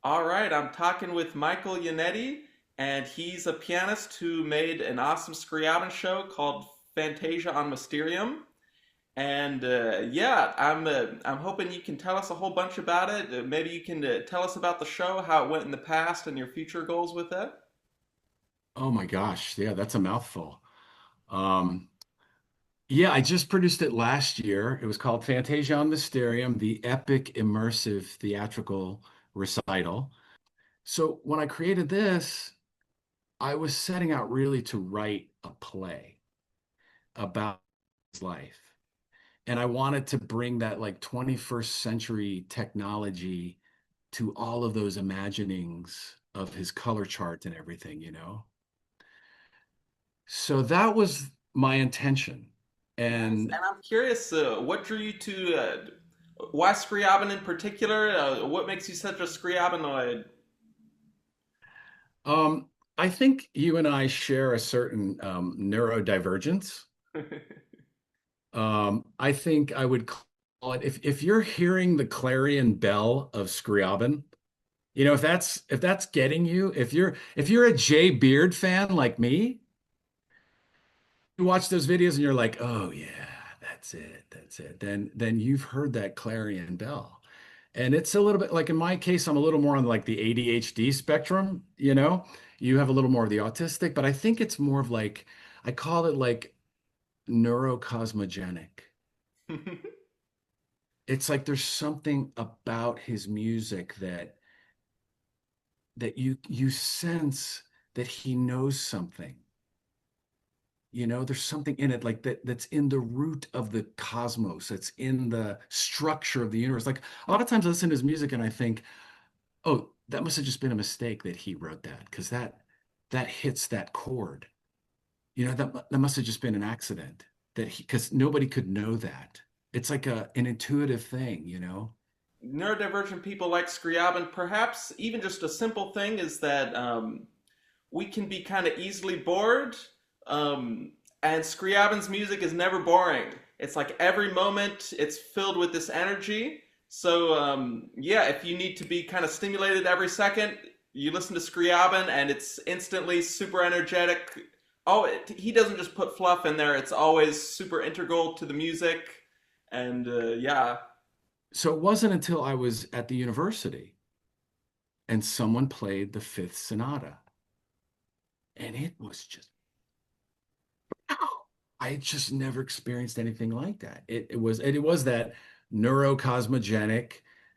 All right, I'm talking with Michael Yannetti, and he's a pianist who made an awesome Scriabin show called Fantasia on Mysterium. And yeah, I'm hoping you can tell us a whole bunch about it. Maybe you can tell us about the show, how it went in the past, and your future goals with it. Oh my gosh. Yeah, that's a mouthful. Um, yeah, I just produced it last year. It was called Fantasia on Mysterium, the epic immersive theatrical recital. So when I created this, I was setting out really to write a play about his life. And I wanted to bring that like 21st century technology to all of those imaginings of his color chart and everything. So that was my intention. Nice. And And I'm curious, what drew you to why Scriabin in particular? What makes you such a Scriabinoid? um, I think you and I share a certain neurodivergence. I think I would call it if you're hearing the clarion bell of Scriabin, if that's getting you, if you're a Jay Beard fan like me, you watch those videos and you're like, oh yeah, that's it. Then you've heard that clarion bell. And it's a little bit like in my case, I'm a little more on like the ADHD spectrum. You have a little more of the autistic, but I think it's more of like I call it like neurocosmogenic. It's like there's something about his music that you sense that he knows something. There's something in it like that's in the root of the cosmos. It's in the structure of the universe. Like a lot of times I listen to his music and I think, oh, that must have just been a mistake that he wrote that because that hits that chord. That must have just been an accident that he because nobody could know that. It's like an intuitive thing. Neurodivergent people like Scriabin, perhaps even just a simple thing is that we can be kind of easily bored, and Scriabin's music is never boring. It's like every moment it's filled with this energy. So yeah, if you need to be kind of stimulated every second, you listen to Scriabin and it's instantly super energetic. Oh, he doesn't just put fluff in there; it's always super integral to the music. And yeah. So it wasn't until I was at the university and someone played the Fifth Sonata, and it was just, ow! I had just never experienced anything like that. It was that neurocosmogenic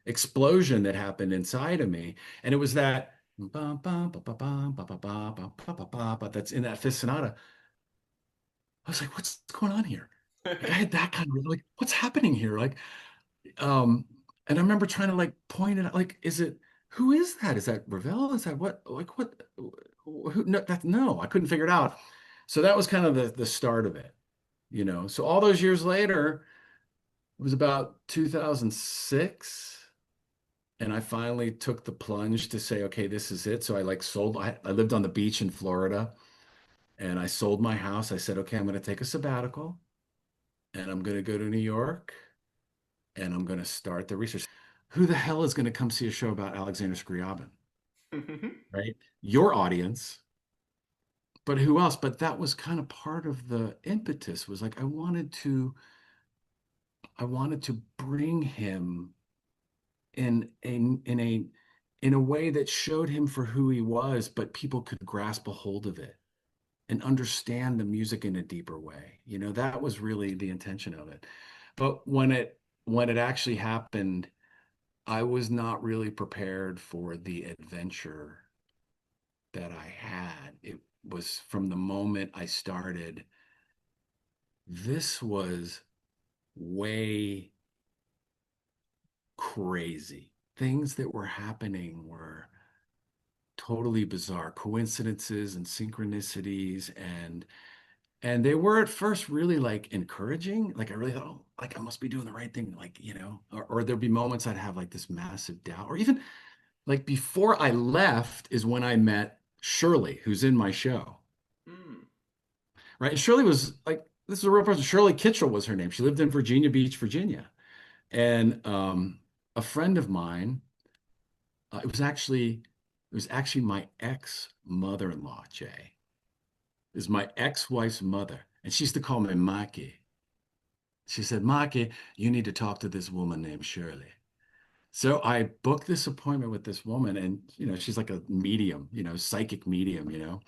explosion that happened inside of me, and it was that bum, bum, ba, ba, bum, ba, ba, ba, ba, ba, ba, ba, ba, that's in that Fifth Sonata. I was like, what's going on here? Like I had that kind of like, what's happening here? Um, and I remember trying to like point it out, like, who is that? Is that Ravel? Is that what, like, what, who, no, I couldn't figure it out. So that was kind of the start of it. So all those years later, it was about 2006. And I finally took the plunge to say, okay, this is it. So I like I lived on the beach in Florida and I sold my house. I said, okay, I'm going to take a sabbatical and I'm going to go to New York and I'm going to start the research. Who the hell is going to come see a show about Alexander Scriabin, right? Your audience, but who else? But that was kind of part of the impetus was like I wanted to bring him in a way that showed him for who he was, but people could grasp a hold of it and understand the music in a deeper way. That was really the intention of it. But when it actually happened, I was not really prepared for the adventure that I had. It was from the moment I started, this was way crazy. Things that were happening were totally bizarre coincidences and synchronicities and they were at first really like encouraging. Like I really thought, oh, like I must be doing the right thing. Like, or there'd be moments I'd have like this massive doubt, or even like before I left is when I met Shirley, who's in my show, Mm. right? And Shirley was like, this is a real person. Shirley Kitchell was her name. She lived in Virginia Beach, Virginia. And a friend of mine it was actually my ex mother-in-law, Jay. Is my ex-wife's mother, and she used to call me Mikey. She said, Mikey, you need to talk to this woman named Shirley. So I booked this appointment with this woman, and she's like a medium, psychic medium,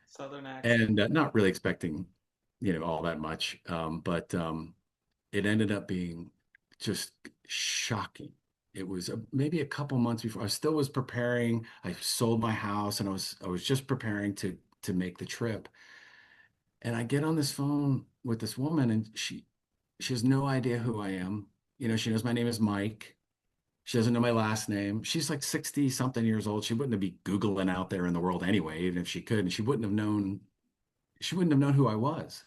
Southern accent. and not really expecting, all that much. But it ended up being just shocking. It was maybe a couple months before. I still was preparing. I sold my house, and I was just preparing to make the trip. And I get on this phone with this woman, and she has no idea who I am. She knows my name is Mike. She doesn't know my last name. She's like 60 something years old. She wouldn't be Googling out there in the world anyway, even if she could. And she wouldn't have known who I was.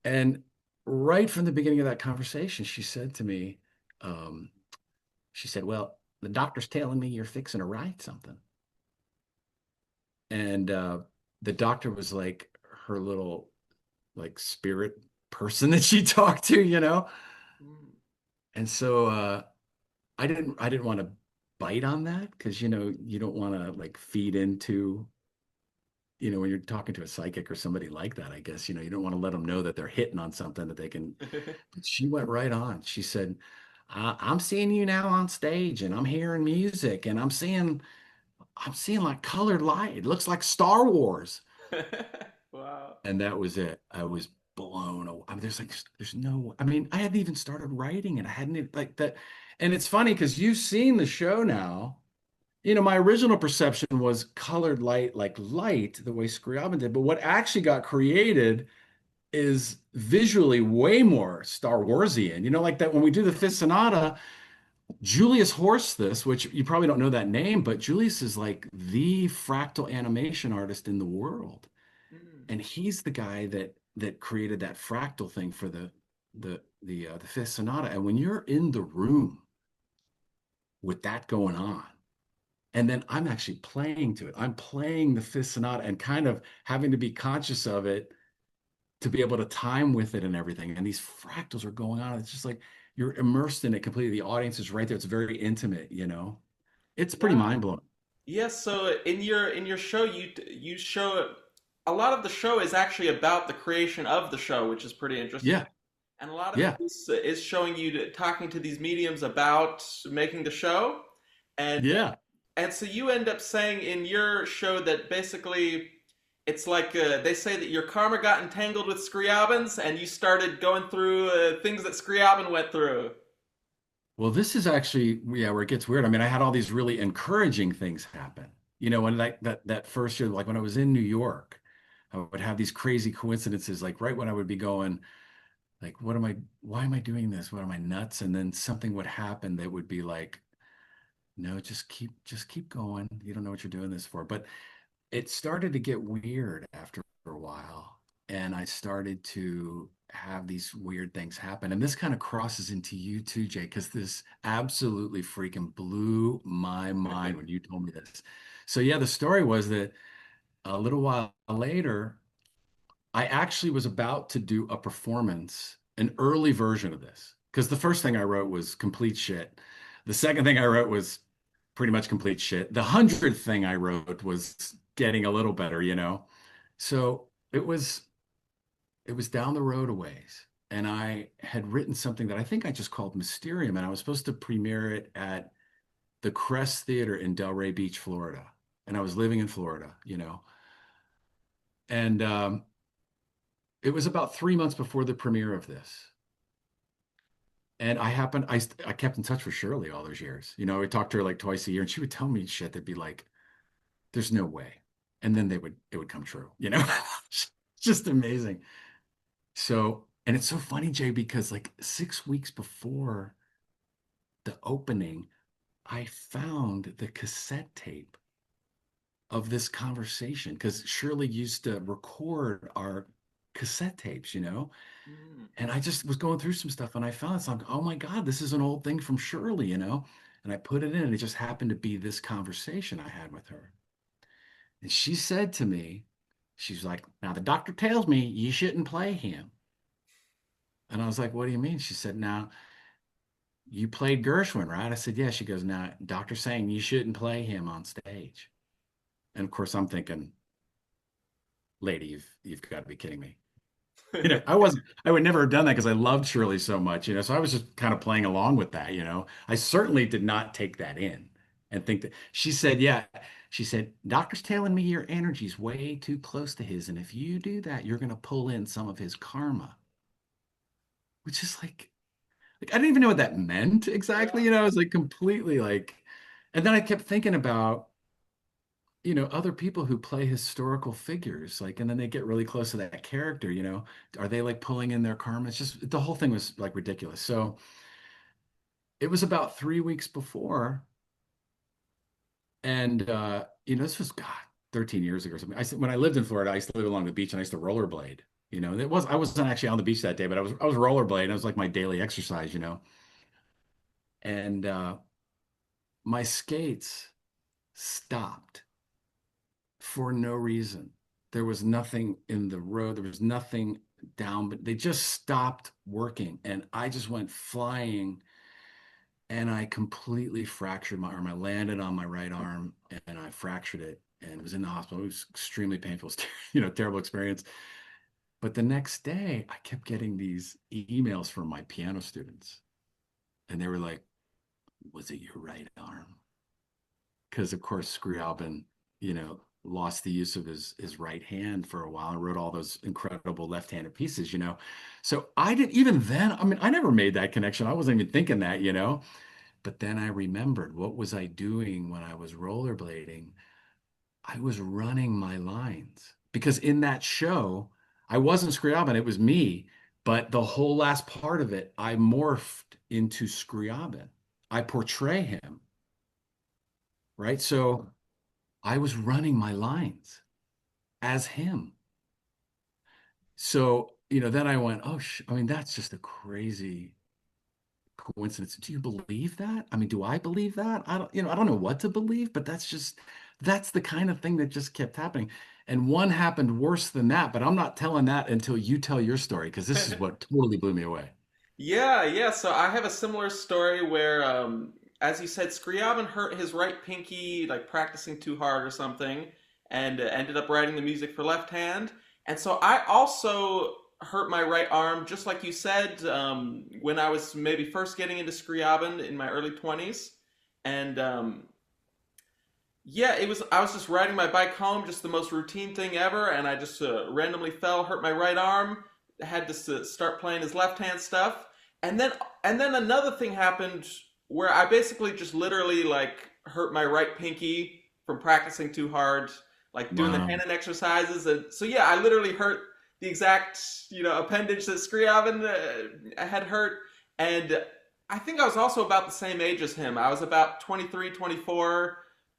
And right from the beginning of that conversation, she said to me, um, she said, well, the doctor's telling me you're fixing to write something. And the doctor was like her little like spirit person that she talked to. Mm. And so I didn't want to bite on that because you don't want to like feed into when you're talking to a psychic or somebody like that, I guess, you don't want to let them know that they're hitting on something that they can. But she went right on. She said, I'm seeing you now on stage and I'm hearing music and I'm seeing like colored light. It looks like Star Wars. Wow. And that was it. I was blown away. I mean, there's no, I mean, I hadn't even started writing it. I hadn't like that. And it's funny because you've seen the show now. My original perception was colored light, like light, the way Scriabin did. But what actually got created is visually way more Star Warsian. Like that when we do the Fifth Sonata, Julius Horst, which you probably don't know that name, but Julius is like the fractal animation artist in the world. Mm. And he's the guy that created that fractal thing for the Fifth Sonata. And when you're in the room with that going on, and then I'm actually playing to it. I'm playing the Fifth Sonata and kind of having to be conscious of it to be able to time with it and everything. And these fractals are going on. It's just like you're immersed in it completely. The audience is right there. It's very intimate. It's pretty Wow. mind blowing. Yes, so in your show you show a lot of the show is actually about the creation of the show, which is pretty interesting. Yeah. And a lot of it Yeah. is showing you talking to these mediums about making the show. And Yeah. and so you end up saying in your show that basically it's like they say that your karma got entangled with Scriabin's and you started going through things that Scriabin went through. Well, this is actually, yeah, where it gets weird. I mean, I had all these really encouraging things happen. When that first year, like when I was in New York, I would have these crazy coincidences, like right when I would be going, like, why am I doing this? What am I nuts? And then something would happen that would be like, no, just keep going. You don't know what you're doing this for. But it started to get weird after a while. And I started to have these weird things happen. And this kind of crosses into you too, Jay, because this absolutely freaking blew my mind when you told me this. So yeah, the story was that a little while later, I actually was about to do a performance, an early version of this, because the first thing I wrote was complete shit. The second thing I wrote was pretty much complete shit. The 100th thing I wrote was getting a little better. So it was down the road a ways. And I had written something that I think I just called Mysterium, and I was supposed to premiere it at the Crest Theater in Delray Beach, Florida. And I was living in Florida. And it was about 3 months before the premiere of this. And I kept in touch with Shirley all those years. I talked to her like twice a year, and she would tell me shit that'd be like, there's no way. And then it would come true. It's just amazing. So, and it's so funny, Jay, because like 6 weeks before the opening, I found the cassette tape of this conversation because Shirley used to record our cassette tapes. Mm. And I just was going through some stuff and I found it. So I'm like, oh my God, this is an old thing from Shirley. And I put it in and it just happened to be this conversation I had with her. And she said to me, she's like, now the doctor tells me you shouldn't play him. And I was like, what do you mean? She said, now you played Gershwin, right? I said, yeah. She goes, now, doctor's saying you shouldn't play him on stage. And of course, I'm thinking, lady, you've got to be kidding me. I would never have done that because I loved Shirley so much, so I was just kind of playing along with that. I certainly did not take that in and think that she said, yeah, she said, doctor's telling me your energy's way too close to his. And if you do that, you're going to pull in some of his karma, which is like I didn't even know what that meant exactly. Yeah. I was like completely like, and then I kept thinking about, other people who play historical figures, like, and then they get really close to that character, are they like pulling in their karma? It's just the whole thing was like ridiculous. So it was about 3 weeks before, and this was God, 13 years ago or something. When I lived in Florida, I used to live along the beach and I used to rollerblade. I wasn't actually on the beach that day, but I was rollerblading. It was like my daily exercise. And my skates stopped for no reason. There was nothing in the road. There was nothing down, but they just stopped working. And I just went flying and I completely fractured my arm. I landed on my right arm and I fractured it and was in the hospital. It was extremely painful. It was, terrible experience. But the next day, I kept getting these emails from my piano students. And they were like, was it your right arm? Because of course Scriabin, lost the use of his right hand for a while and wrote all those incredible left-handed pieces. So I didn't even then, I mean, I never made that connection. I wasn't even thinking that. But then I remembered, what was I doing when I was rollerblading? I was running my lines because in that show, I wasn't Scriabin, it was me. But the whole last part of it, I morphed into Scriabin. I portray him, right? So I was running my lines as him. So, then I went, oh, I mean, that's just a crazy coincidence. Do you believe that? I mean, do I believe that? I don't know what to believe, but that's the kind of thing that just kept happening. And one happened worse than that, but I'm not telling that until you tell your story, because this is what totally blew me away. Yeah, yeah. So I have a similar story where, as you said, Scriabin hurt his right pinky, like practicing too hard or something, and ended up writing the music for left hand. And so I also hurt my right arm, just like you said, when I was maybe first getting into Scriabin in my early 20s. And yeah, I was just riding my bike home, just the most routine thing ever, and I just randomly fell, hurt my right arm, had to start playing his left hand stuff, and then another thing happened where I basically just literally like hurt my right pinky from practicing too hard, like doing the Wow. hand exercises, and so yeah, I literally hurt the exact appendage that Scriabin had hurt, and I think I was also about the same age as him. I was about 23, 24,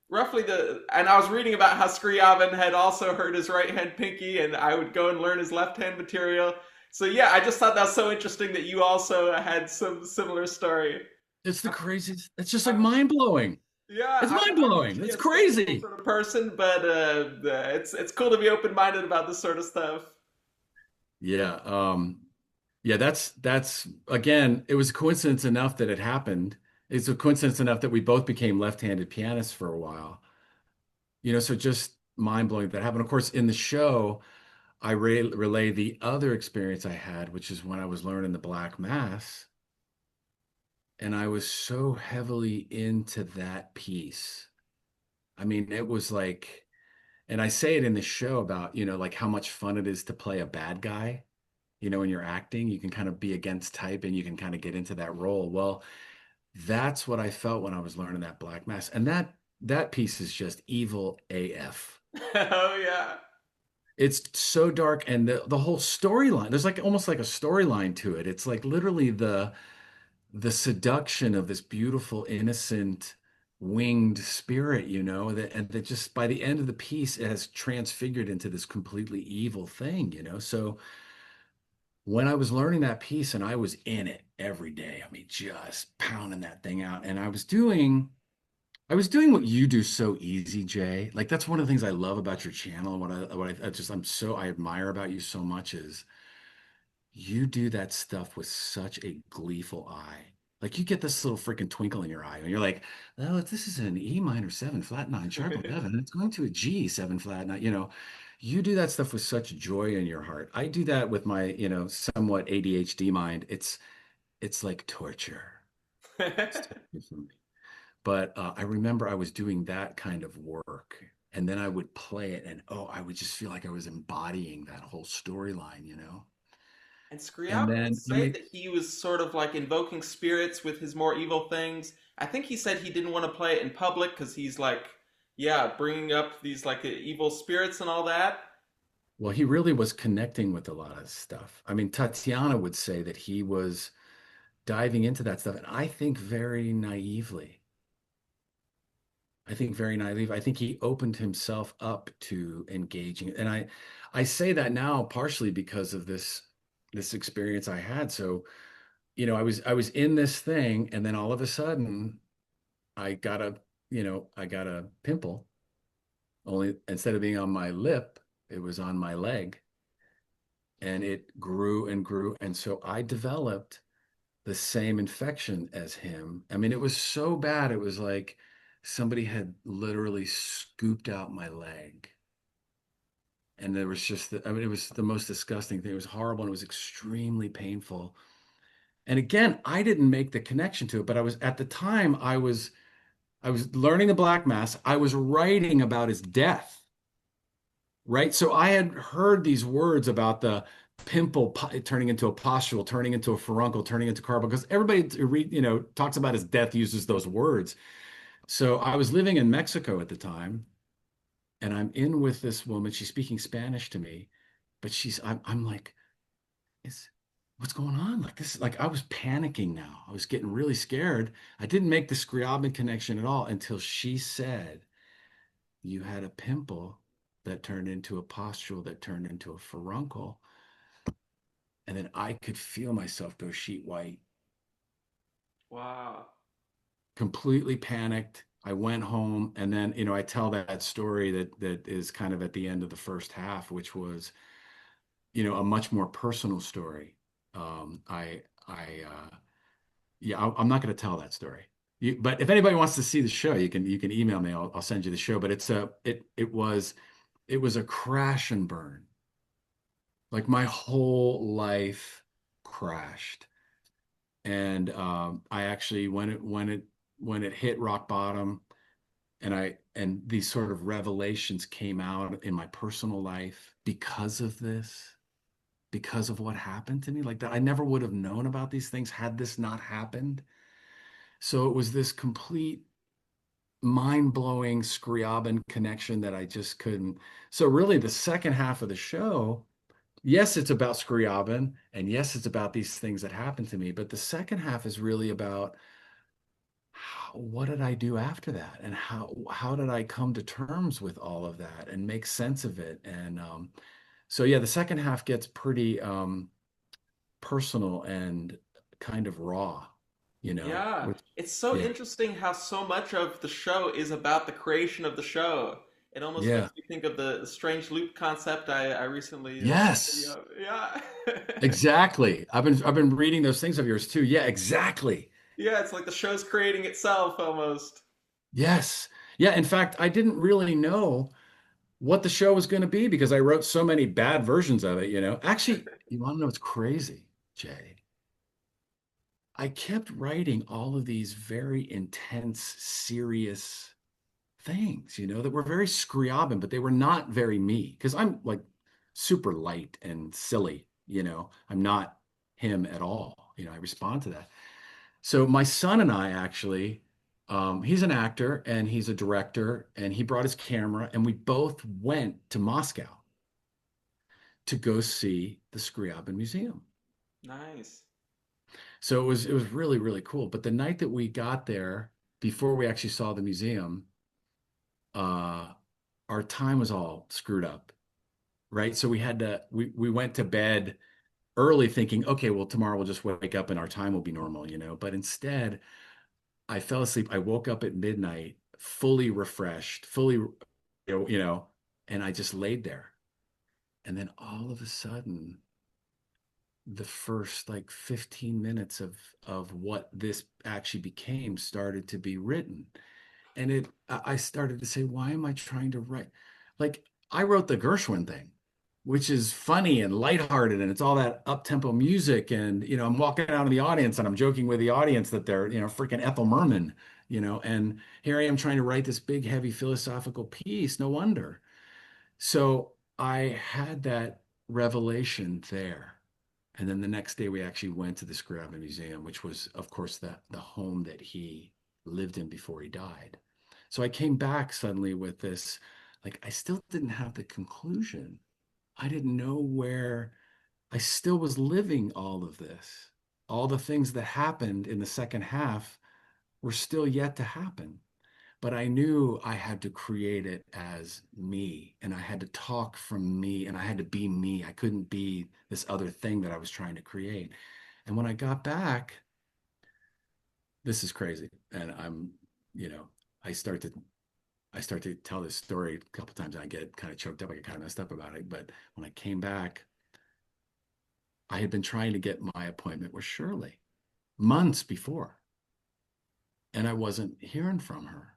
roughly and I was reading about how Scriabin had also hurt his right hand pinky, and I would go and learn his left hand material. So yeah, I just thought that was so interesting that you also had some similar story. It's the I'm, craziest. It's just like I'm, mind blowing. yeah, It's mind I'm blowing. usually It's a skeptical crazy. sort of person, but it's cool to be open minded about this sort of stuff. Yeah. Yeah, that's again, it was a coincidence enough that it happened. It's a coincidence enough that we both became left-handed pianists for a while. So just mind-blowing that happened. Of course, in the show, I relay the other experience I had, which is when I was learning the Black Mass, and I was so heavily into that piece. I mean, it was like, and I say it in the show about, like how much fun it is to play a bad guy. When you're acting, you can kind of be against type and you can kind of get into that role. Well, that's what I felt when I was learning that Black Mass. And that piece is just evil AF. Oh yeah. It's so dark and the whole storyline, there's like almost like a storyline to it. It's like literally the seduction of this beautiful, innocent, winged spirit, and that just by the end of the piece, it has transfigured into this completely evil thing. So when I was learning that piece and I was in it every day, I mean, just pounding that thing out. And I was doing what you do so easy, Jay. Like that's one of the things I love about your channel. I admire about you so much is you do that stuff with such a gleeful eye. Like you get this little freaking twinkle in your eye, and you're like, "Oh, this is an E minor seven flat nine sharp 11. It's going to a G seven flat nine." You do that stuff with such joy in your heart. I do that with my, somewhat ADHD mind. It's like torture. It's torture for me. But I remember I was doing that kind of work, and then I would play it, and oh, I would just feel like I was embodying that whole storyline. And And Scriabin would then, I say mean, that he was sort of like invoking spirits with his more evil things. I think he said he didn't want to play it in public because he's like, yeah, bringing up these like evil spirits and all that. well, he really was connecting with a lot of stuff. I mean, Tatiana would say that he was diving into that stuff, and I think very naively. I think very naive. I think he opened himself up to engaging. And I say that now partially because of this experience I had. So, I was in this thing, and then all of a sudden I got a pimple. Only instead of being on my lip, it was on my leg, and it grew and grew. And so I developed the same infection as him. I mean, it was so bad. It was like somebody had literally scooped out my leg. And there was I mean, it was the most disgusting thing. It was horrible and it was extremely painful. And again, I didn't make the connection to it, but at the time, I was learning the Black Mass. I was writing about his death, right? So I had heard these words about the pimple turning into a pustule, turning into a furuncle, turning into carbon, because everybody talks about his death uses those words. So I was living in Mexico at the time, and I'm in with this woman. She's speaking Spanish to me, but I'm like, is what's going on? Like this, like I was panicking now. I was getting really scared. I didn't make the Scriabin connection at all until she said, "You had a pimple that turned into a pustule that turned into a furuncle." And then I could feel myself go sheet white, Wow. completely panicked. I went home, and then, I tell that story that is kind of at the end of the first half, which was, a much more personal story. Yeah, I'm not going to tell that story. But if anybody wants to see the show, you can email me. I'll send you the show. But it was a crash and burn. Like my whole life crashed. And I actually, when it hit rock bottom, and these sort of revelations came out in my personal life because of this, because of what happened to me, like that, I never would have known about these things had this not happened. So it was this complete mind-blowing Scriabin connection that I just couldn't. So really, the second half of the show, yes, it's about Scriabin, and yes, it's about these things that happened to me. But the second half is really about what did I do after that, and how did I come to terms with all of that and make sense of it? And so yeah, the second half gets pretty personal and kind of raw, Yeah, which it's so yeah, interesting how so much of the show is about the creation of the show. It almost yeah, makes me think of the strange loop concept I recently saw a yes. video of. Yeah. Exactly. I've been reading those things of yours too. Yeah, exactly. Yeah, it's like the show's creating itself almost. Yes. Yeah, in fact, I didn't really know what the show was going to be because I wrote so many bad versions of it. Actually, you want to know what's crazy, Jay? I kept writing all of these very intense, serious things, that were very Scriabin, but they were not very me because I'm like super light and silly. I'm not him at all. I respond to that. So my son and I actually, he's an actor and he's a director, and he brought his camera, and we both went to Moscow to go see the Scriabin Museum. Nice. So it was really, really cool. But the night that we got there, before we actually saw the museum, uh, our time was all screwed up, right? So we went to bed early thinking, okay, well, tomorrow we'll just wake up and our time will be normal. But instead, I fell asleep. I woke up at midnight, fully refreshed, fully, and I just laid there. And then all of a sudden, the first like 15 minutes of what this actually became started to be written. And I started to say, why am I trying to write? Like, I wrote the Gershwin thing, which is funny and lighthearted, and it's all that up-tempo music. And, I'm walking out in the audience and I'm joking with the audience that they're, freaking Ethel Merman, and here I am trying to write this big, heavy philosophical piece. No wonder. So I had that revelation there. And then the next day we actually went to the Scriabin Museum, which was, of course, the home that he lived in before he died. So I came back suddenly with this, like I still didn't have the conclusion. I didn't know where I still was living all of this. All the things that happened in the second half were still yet to happen. But I knew I had to create it as me, and I had to talk from me, and I had to be me. I couldn't be this other thing that I was trying to create. And when I got back, this is crazy. And you know, I start to I start to tell this story a couple times and I get kind of choked up. I get kind of messed up about it. But when I came back, I had been trying to get my appointment with Shirley months before, and I wasn't hearing from her.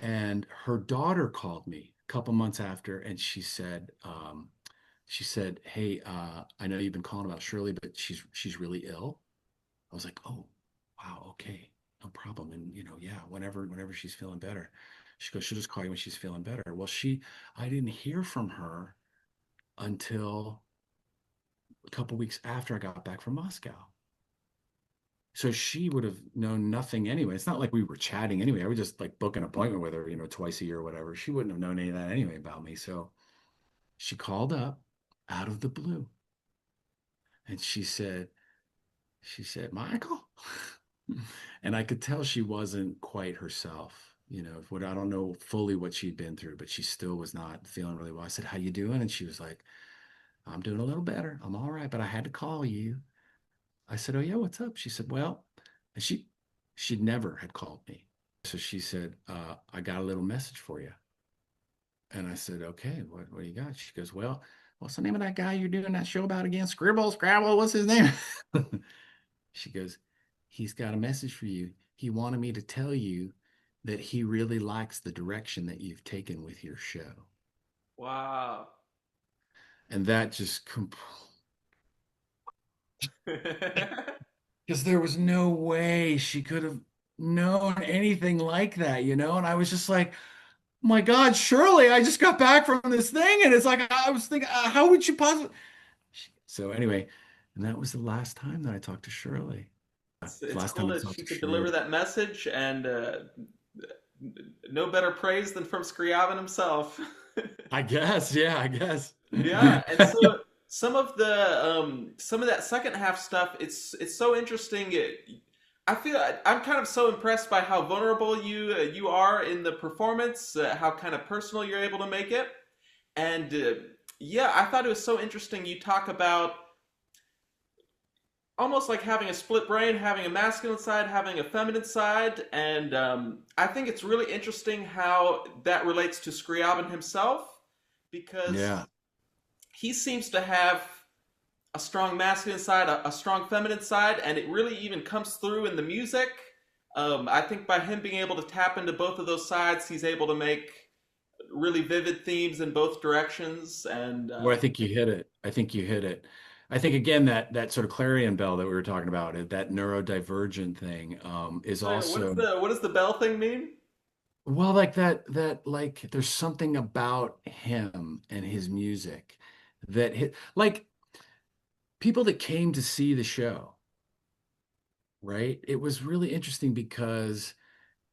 And her daughter called me a couple months after, and she said, "Hey, I know you've been calling about Shirley, but she's really ill." I was like, "Oh, wow, okay, no problem." And yeah, whenever she's feeling better, she goes, "She'll just call you when she's feeling better." Well, I didn't hear from her until a couple weeks after I got back from Moscow. So she would have known nothing anyway. It's not like we were chatting anyway. I would just like book an appointment with her, twice a year or whatever. She wouldn't have known any of that anyway about me. So she called up out of the blue and she said, "Michael." And I could tell she wasn't quite herself. What I don't know fully what she'd been through, but she still was not feeling really well. I said, "How you doing?" And she was like, "I'm doing a little better. I'm all right, but I had to call you." I said, "Oh yeah, what's up?" She said, "Well," and she'd never had called me. So she said, "I got a little message for you." And I said, "Okay, what do you got?" She goes, "Well, what's the name of that guy you're doing that show about again? Scribble, Scrabble, what's his name?" She goes, "He's got a message for you. He wanted me to tell you that he really likes the direction that you've taken with your show." Wow. And that just because there was no way she could have known anything like that, And I was just like, "Oh my God, Shirley, I just got back from this thing." And it's like, I was thinking, how would you possibly? So anyway, and that was the last time that I talked to Shirley. The It's last cool time I that talked she to could deliver Shirley. that message, and no better praise than from Scriabin himself. I guess, yeah, I guess. Yeah, and so some of that second half stuff, it's so interesting. I feel I'm kind of so impressed by how vulnerable you are in the performance, how kind of personal you're able to make it, and yeah, I thought it was so interesting. You talk about almost like having a split brain, having a masculine side, having a feminine side, and I think it's really interesting how that relates to Scriabin himself because Yeah. he seems to have a strong masculine side, a strong feminine side, and it really even comes through in the music. I think by him being able to tap into both of those sides, he's able to make really vivid themes in both directions. And Well, I think you hit it. I think you hit it. I think again that sort of clarion bell that we were talking about, that neurodivergent thing, is also what does the bell thing mean? well like that like there's something about him and his music that hit like people that came to see the show, right? It was really interesting because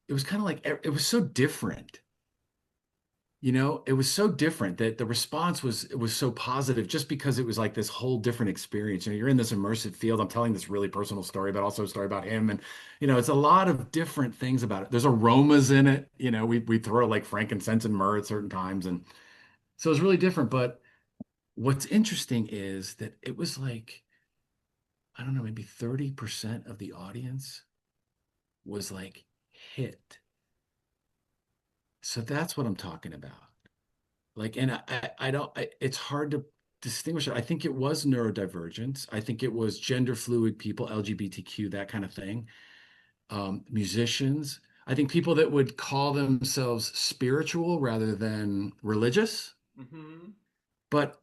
it was kind of like it was so different. It was so different that the response was so positive just because it was like this whole different experience. You're in this immersive field. I'm telling this really personal story, but also a story about him. And, it's a lot of different things about it. There's aromas in it. We throw like frankincense and myrrh at certain times. And so it's really different. But what's interesting is that it was like, I don't know, maybe 30% of the audience was like hit. So that's what I'm talking about. Like, and I don't, it's hard to distinguish it. I think it was neurodivergent. I think it was gender fluid people, LGBTQ, that kind of thing. Musicians. I think people that would call themselves spiritual rather than religious. Hmm. But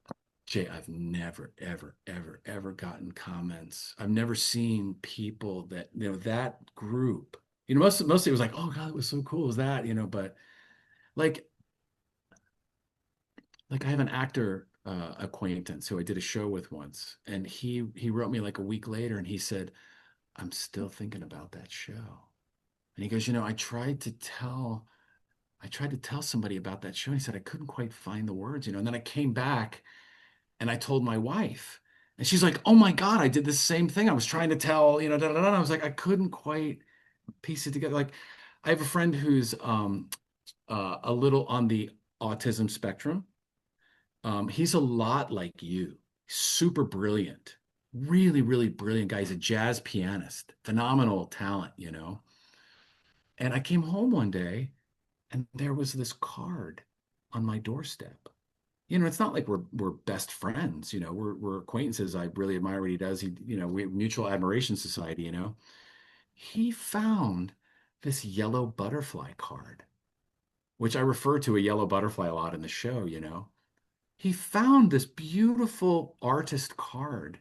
Jay, I've never, ever, ever, ever gotten comments. I've never seen people that, that group. Mostly it was like, oh God, it was so cool. Is that, but like I have an actor acquaintance who I did a show with once, and he wrote me like a week later, and he said, "I'm still thinking about that show." And he goes, I tried to tell somebody about that show. And he said I couldn't quite find the words, And then I came back and I told my wife, and she's like, "Oh my God, I did the same thing. I was trying to tell, da, da, da, da." I was like, I couldn't quite piece it together. Like, I have a friend who's a little on the autism spectrum. He's a lot like you, super brilliant, really, really brilliant guy. He's a jazz pianist, phenomenal talent. And I came home one day and there was this card on my doorstep. It's not like we're best friends, we're acquaintances. I really admire what he does. We have mutual admiration society. He found this yellow butterfly card, which I refer to a yellow butterfly a lot in the show. He found this beautiful artist card.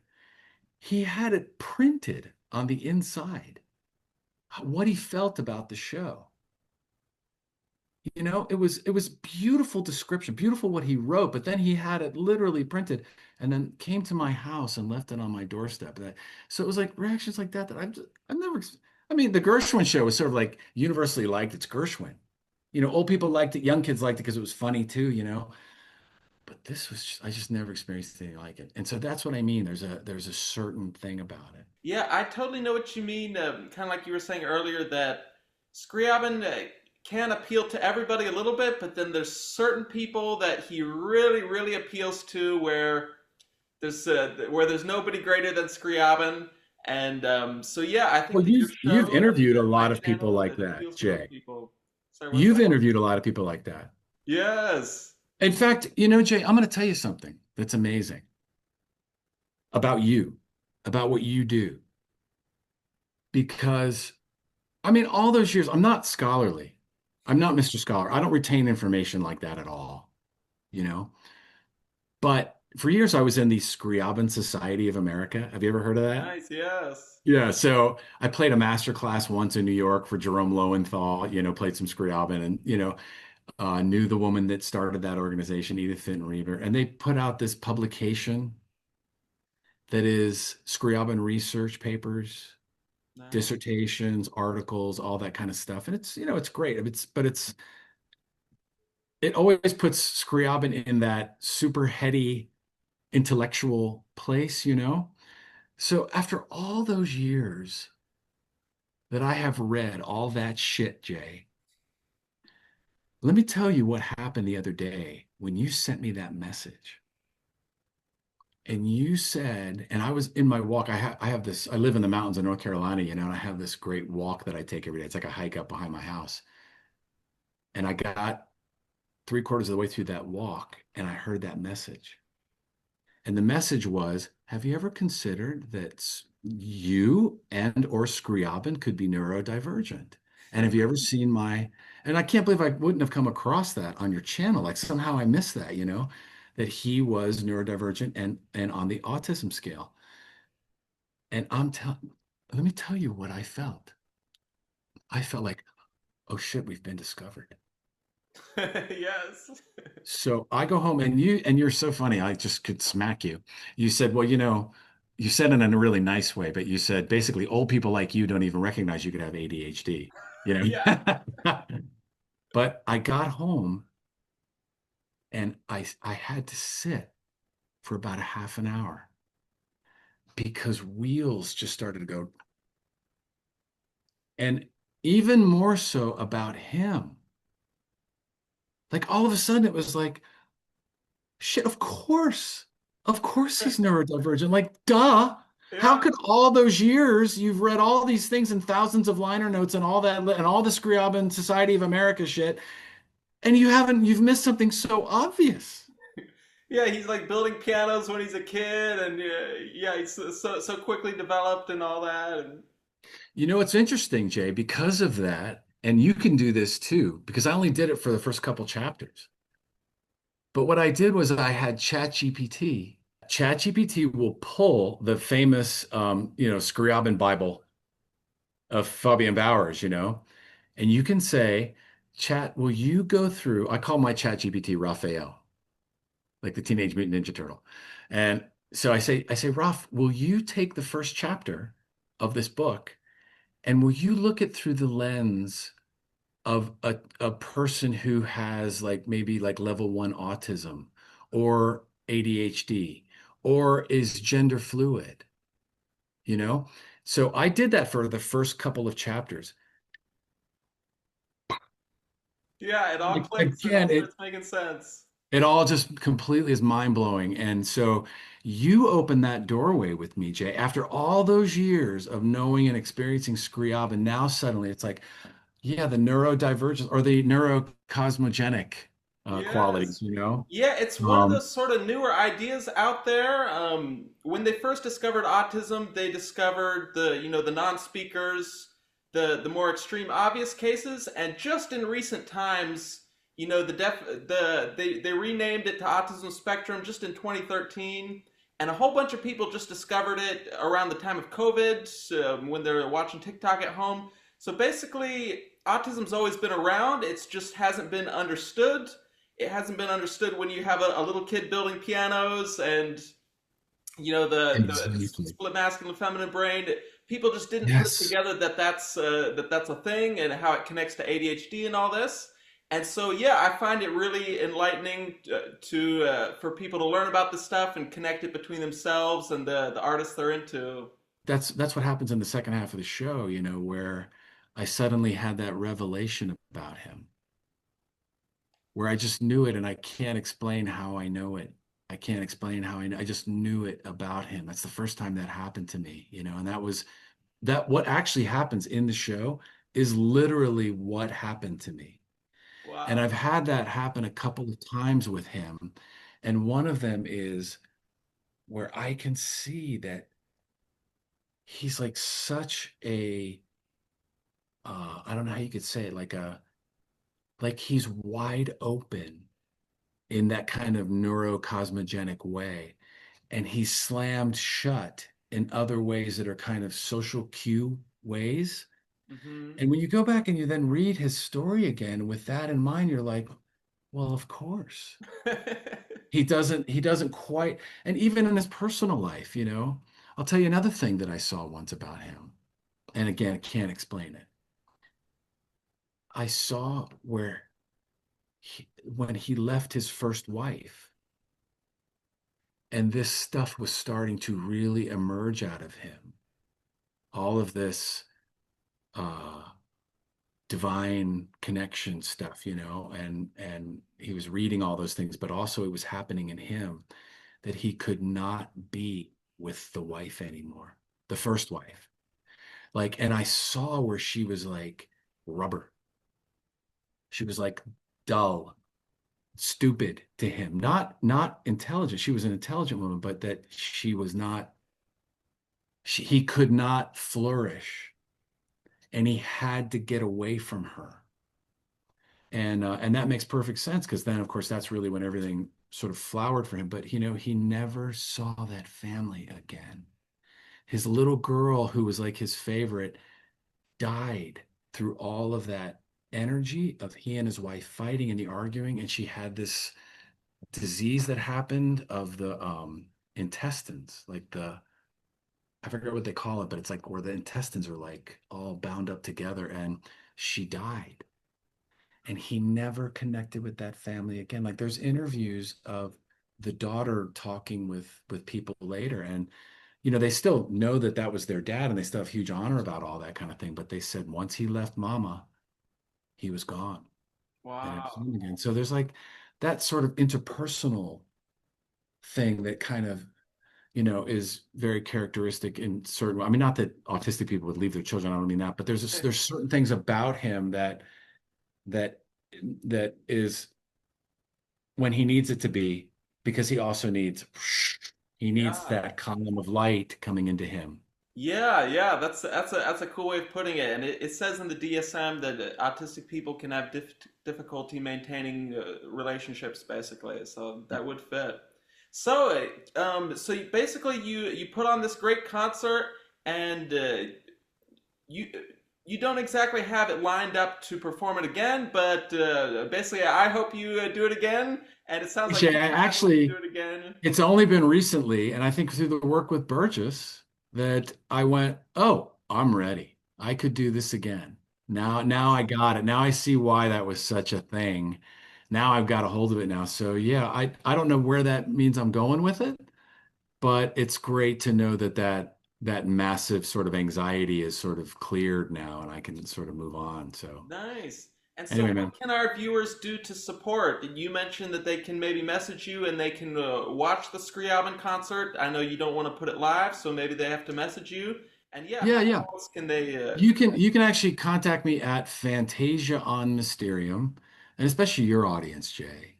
He had it printed on the inside, what he felt about the show. It was beautiful description, beautiful what he wrote, but then he had it literally printed and then came to my house and left it on my doorstep. So it was like reactions like that I've never, I mean, the Gershwin show was sort of like universally liked. It's Gershwin. Old people liked it, young kids liked it because it was funny too. But this was I just never experienced anything like it. And so that's what I mean. There's a certain thing about it. Yeah, I totally know what you mean. Kind of like you were saying earlier that Scriabin can appeal to everybody a little bit, but then there's certain people that he really, really appeals to where there's nobody greater than Scriabin. And so yeah, I think Well, that your you've show and interviewed a my lot of people channel like it that, appeals to those Jay. people. Sorry, what's You've that? interviewed a lot of people like that. Yes. In fact, Jay, I'm going to tell you something that's amazing about you, about what you do. Because, I mean, all those years, I'm not scholarly. I'm not Mr. Scholar. I don't retain information like that at all, you know? But for years, I was in the Scriabin Society of America. Have you ever heard of that? Nice. Yes. Yeah, so I played a master class once in New York for Jerome Lowenthal, played some Scriabin and, knew the woman that started that organization, Edith Fitton Reaver, and they put out this publication that is Scriabin research papers, Nice. dissertations, articles, all that kind of stuff. And it's great. It always puts Scriabin in that super heady intellectual place. So after all those years that I have read all that shit, Jay, let me tell you what happened the other day when you sent me that message. And you said, and I was in my walk. I have this. I live in the mountains of North Carolina, and I have this great walk that I take every day. It's like a hike up behind my house. And I got three-quarters of the way through that walk, and I heard that message. And the message was, have you ever considered that you and or Scriabin could be neurodivergent? And have you ever seen and I can't believe I wouldn't have come across that on your channel. Like somehow I missed that, that he was neurodivergent and on the autism scale. And let me tell you what I felt. I felt like, oh shit, we've been discovered. Yes. So I go home and you're so funny. I just could smack you. You said, well, you said it in a really nice way, but you said basically old people like you don't even recognize you could have ADHD, you Yeah. know? But I got home and I had to sit for about a half an hour because wheels just started to go. And even more so about him. Like all of a sudden it was like, shit, of course. Of course he's neurodivergent. Like, duh. How Yeah. could all those years you've read all these things and thousands of liner notes and all that and all the Scriabin Society of America shit, and you've missed something so obvious. Yeah, he's like building pianos when he's a kid, and yeah, he's so quickly developed and all that. And You know, it's interesting, Jay, because of that, and you can do this too, because I only did it for the first couple chapters. But what I did was I had ChatGPT. ChatGPT will pull the famous, Scriabin Bible of Fabian Bowers, and you can say, Chat, will you go through? I call my ChatGPT Raphael, like the Teenage Mutant Ninja Turtle. And so I say, Raph, will you take the first chapter of this book and will you look it through the lens of a person who has like maybe like level one autism or ADHD or is gender fluid, you know? So I did that for the first couple of chapters. yeah, it all Like, clicks. It all again, starts making sense. it all just completely is mind blowing. And so you opened that doorway with me, Jay. After all those years of knowing and experiencing Scriabin, now suddenly it's like, yeah, the neurodivergence or the neurocosmogenic qualities, Yes. you know? Yeah, it's one of Um, those sort of newer ideas out there. When they first discovered autism, they discovered the non-speakers, the more extreme obvious cases, and just in recent times, they renamed it to autism spectrum just in 2013, and a whole bunch of people just discovered it around the time of COVID, when they're watching TikTok at home. So basically, autism's always been around. It's just hasn't been understood. It hasn't been understood when you have a little kid building pianos, and the exactly. split masculine feminine brain. People just didn't put it Yes. together that that's a thing, and how it connects to ADHD and all this. And so yeah, I find it really enlightening to for people to learn about this stuff and connect it between themselves and the artists they're into. That's what happens in the second half of the show, where I suddenly had that revelation about him, where I just knew it and I can't explain how I know it. I can't explain how I know. I just knew it about him. That's the first time that happened to me, and that was that what actually happens in the show is literally what happened to me. And Wow. I've had that happen a couple of times with him. And one of them is where I can see that he's like such a I don't know how you could say it, like he's wide open in that kind of neurocosmogenic way. And he's slammed shut in other ways that are kind of social cue ways. Hmm. And when you go back and you then read his story again with that in mind, you're like, well, of course. He doesn't quite, and even in his personal life, I'll tell you another thing that I saw once about him. And again, I can't explain it. I saw where when he left his first wife, and this stuff was starting to really emerge out of him. All of this uh, divine connection stuff, and he was reading all those things, but also it was happening in him that he could not be with the wife anymore, the first wife. Like, and I saw where she was like rubber. She was like dull, stupid to him. Not intelligent. She was an intelligent woman, but that she was not, he could not flourish, and he had to get away from her. And that makes perfect sense because then, of course, that's really when everything sort of flowered for him. But he never saw that family again. His little girl, who was like his favorite, died through all of that energy of he and his wife fighting and the arguing. And she had this disease that happened of the intestines, like I forget what they call it, but it's like where the intestines are like all bound up together. And she died. And he never connected with that family again. Like there's interviews of the daughter talking with people later, and they still know that that was their dad, and they still have huge honor about all that kind of thing. But they said once he left Mama, he was gone, and it was Wow. him again. So there's like that sort of interpersonal thing that kind of is very characteristic in certain. I mean, not that autistic people would leave their children. I don't mean that, but there's certain things about him that that is when he needs it to be. because he needs Yeah. that column of light coming into him. Yeah, yeah, that's a cool way of putting it. And it says in the DSM that autistic people can have difficulty maintaining relationships, basically. So that would fit. So, basically, you put on this great concert, and you you don't exactly have it lined up to perform it again, but basically, I hope you do it again. And it sounds like Jay, people might hope you actually, do it again. it's only been recently, and I think through the work with Burgess, that I went, oh, I'm ready. I could do this again. Now I Awesome. got it. Now I see why that was such a thing. Now I've got a hold of it now. So yeah, I don't know where that means I'm going with it, but it's great to know that that massive sort of anxiety is sort of cleared now, and I can sort of move on. So Nice. And so, anyway, what man. can our viewers do to support? You mentioned that they can maybe message you and they can watch the Scriabin concert. I know you don't want to put it live, so maybe they have to message you. And yeah, Yeah, how yeah. else can they? You can actually contact me at Fantasia on Mysterium, and especially your audience, Jay.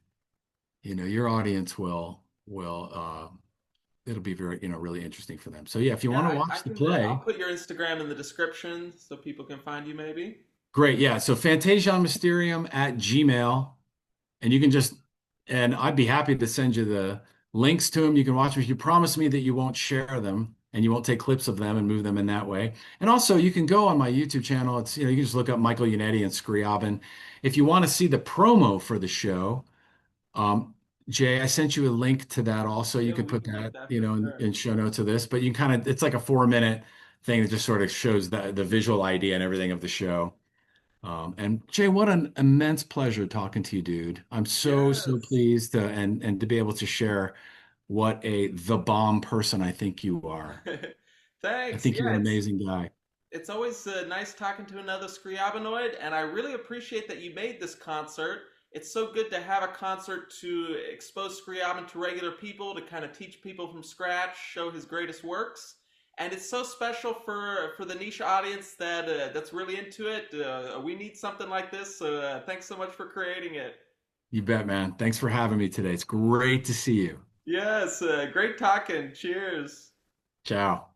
Your audience will it'll be very, really interesting for them. So yeah, if you Yeah, want to I watch the can. I'll play, put your Instagram in the description so people can find you. Maybe. great. Yeah. So Fantasia on Mysterium at Gmail. And you can just, and I'd be happy to send you the links to them. You can watch them. You promise me that you won't share them and you won't take clips of them and move them in that way. And also, you can go on my YouTube channel. You can just look up Michael Yannetti and Scriabin. If you want to see the promo for the show, um, Jay, I sent you a link to that also. You Yeah, can we put can link that, that for in sure. show notes of this, but you kind of, it's like a 4 minute thing that just sort of shows the visual idea and everything of the show. And Jay, what an immense pleasure talking to you, dude. I'm so Yes. pleased to and to be able to share what the bomb person I think you are. I Thanks. think you're Yeah, an it's amazing guy. it's always nice talking to another Scriabinoid, and I really appreciate that you made this concert. It's so good to have a concert to expose Scriabin to regular people, to kind of teach people from scratch, show his greatest works. And it's so special for the niche audience that's really into it. We need something like this, so thanks so much for creating it. You bet, man. Thanks for having me today. It's great to see you. Yes, great talking. Cheers. Ciao.